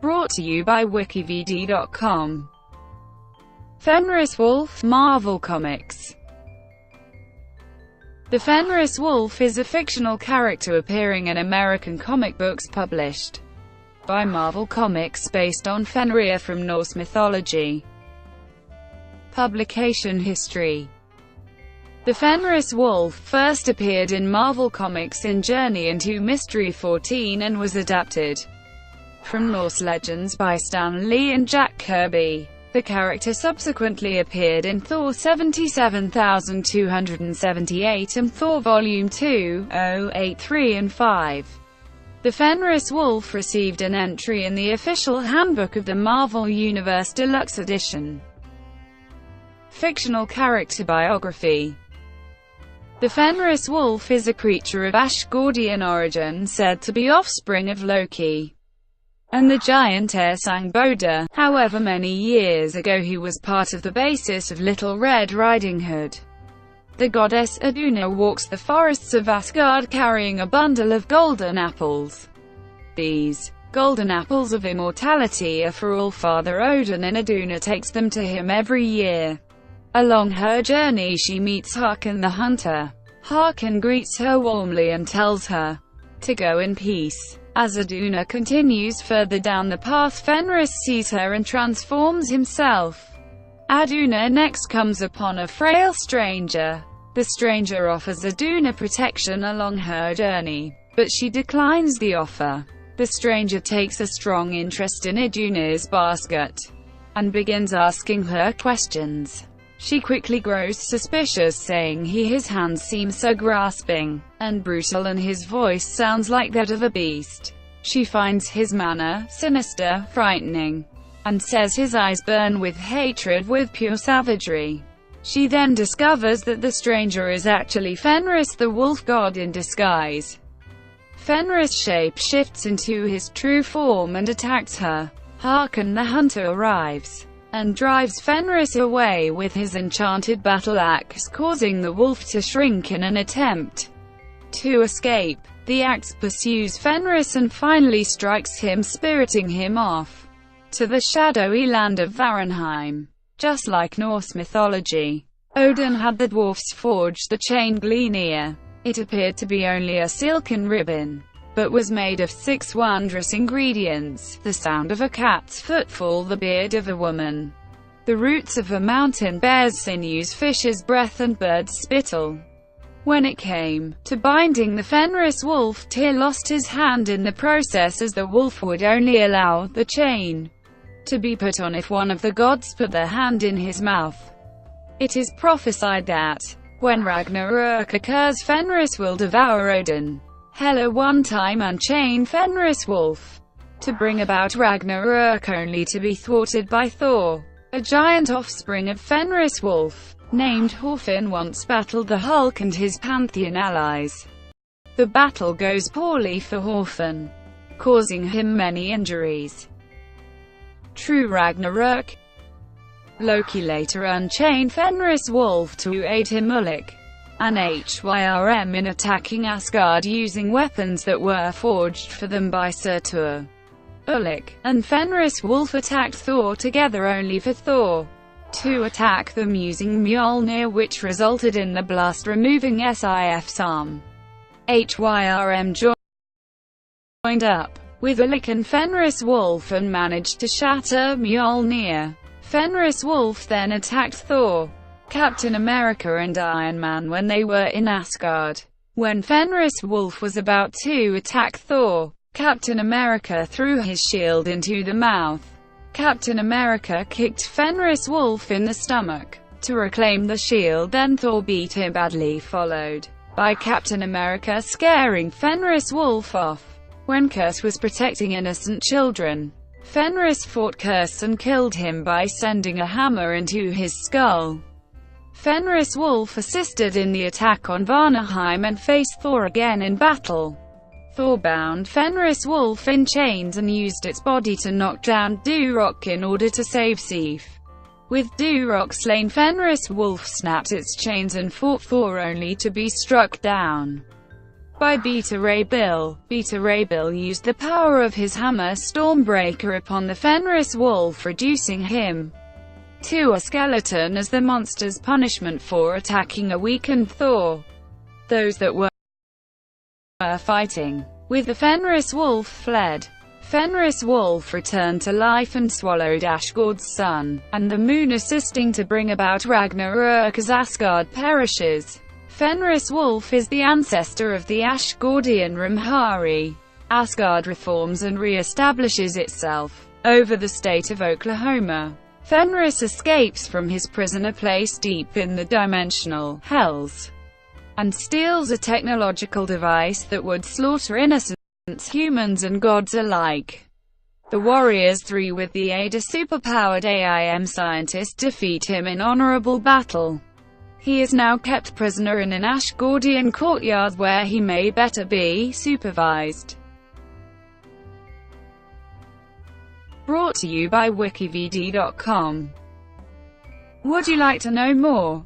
Brought to you by WikiVidi.com. Fenris Wolf, Marvel Comics. The Fenris Wolf is a fictional character appearing in American comic books published by Marvel Comics based on Fenrir from Norse mythology. Publication history. The Fenris Wolf first appeared in Marvel Comics in Journey into Mystery 14 and was adapted from Norse legends by Stan Lee and Jack Kirby. The character subsequently appeared in Thor 77,278 and Thor Volume 2, 083 and 5. The Fenris Wolf received an entry in the official handbook of the Marvel Universe Deluxe Edition. Fictional character biography. The Fenris Wolf is a creature of Asgardian origin, said to be offspring of Loki and the giantess Angbodr. However, many years ago he was part of the basis of Little Red Riding Hood. The goddess Iduna walks the forests of Asgard carrying a bundle of golden apples. These golden apples of immortality are for All-Father Odin, and Iduna takes them to him every year. Along her journey she meets Håkon the Hunter. Håkon greets her warmly and tells her to go in peace. As Iduna continues further down the path, Fenris sees her and transforms himself. Iduna next comes upon a frail stranger. The stranger offers Iduna protection along her journey, but she declines the offer. The stranger takes a strong interest in Iduna's basket and begins asking her questions. She quickly grows suspicious, saying his hands seem so grasping and brutal and his voice sounds like that of a beast. She finds his manner sinister, frightening, and says his eyes burn with hatred, with pure savagery. She then discovers that the stranger is actually Fenris, the wolf god in disguise. Fenris shape-shifts into his true form and attacks her. Håkon the Hunter arrives and drives Fenris away with his enchanted battle axe, causing the wolf to shrink in an attempt to escape. The axe pursues Fenris and finally strikes him, spiriting him off to the shadowy land of Varenheim. Just like Norse mythology, Odin had the dwarfs forge the chain Glenia. It appeared to be only a silken ribbon, but was made of 6 wondrous ingredients: the sound of a cat's footfall, the beard of a woman, the roots of a mountain, bear's sinews, fish's breath, and bird's spittle. When it came to binding the Fenris Wolf, Tyr lost his hand in the process, as the wolf would only allow the chain to be put on if one of the gods put their hand in his mouth. It is prophesied that when Ragnarök occurs, Fenris will devour Odin. Hela one time unchained Fenris Wolf to bring about Ragnarök, only to be thwarted by Thor. A giant offspring of Fenris Wolf, named Horfin, once battled the Hulk and his pantheon allies. The battle goes poorly for Horfin, causing him many injuries. True Ragnarök. Loki later unchained Fenris Wolf to aid him, Ulik and Hyrm, in attacking Asgard using weapons that were forged for them by Surtur. Ulik and Fenris Wolf attacked Thor together, only for Thor to attack them using Mjolnir, which resulted in the blast removing Sif's arm. Hyrm joined up with Ulik and Fenris Wolf and managed to shatter Mjolnir. Fenris Wolf then attacked Thor, Captain America and Iron Man when they were in Asgard. When Fenris Wolf was about to attack Thor, Captain America threw his shield into the mouth. Captain America kicked Fenris Wolf in the stomach to reclaim the shield, then Thor beat him badly, followed by Captain America scaring Fenris Wolf off. When Curse was protecting innocent children, Fenris fought Curse and killed him by sending a hammer into his skull. Fenris Wolf assisted in the attack on Vanaheim and faced Thor again in battle. Thor bound Fenris Wolf in chains and used its body to knock down Durok in order to save Sif. With Durok slain, Fenris Wolf snapped its chains and fought Thor, only to be struck down. by Beta Ray Bill. Beta Ray Bill used the power of his hammer Stormbreaker upon the Fenris Wolf, reducing him to a skeleton as the monster's punishment for attacking a weakened Thor. Those that were fighting with the Fenris Wolf fled. Fenris Wolf returned to life and swallowed Asgard's sun and the moon, assisting to bring about Ragnarök as Asgard perishes. Fenris Wolf is the ancestor of the Asgardian Ramhari. Asgard reforms and re-establishes itself over the state of Oklahoma. Fenris escapes from his prisoner place deep in the dimensional hells and steals a technological device that would slaughter innocent humans and gods alike. The Warriors 3, with the aid of superpowered AIM scientists, defeat him in honorable battle. He is now kept prisoner in an Asgardian courtyard where he may better be supervised. Brought to you by WikiVidi.com. Would you like to know more?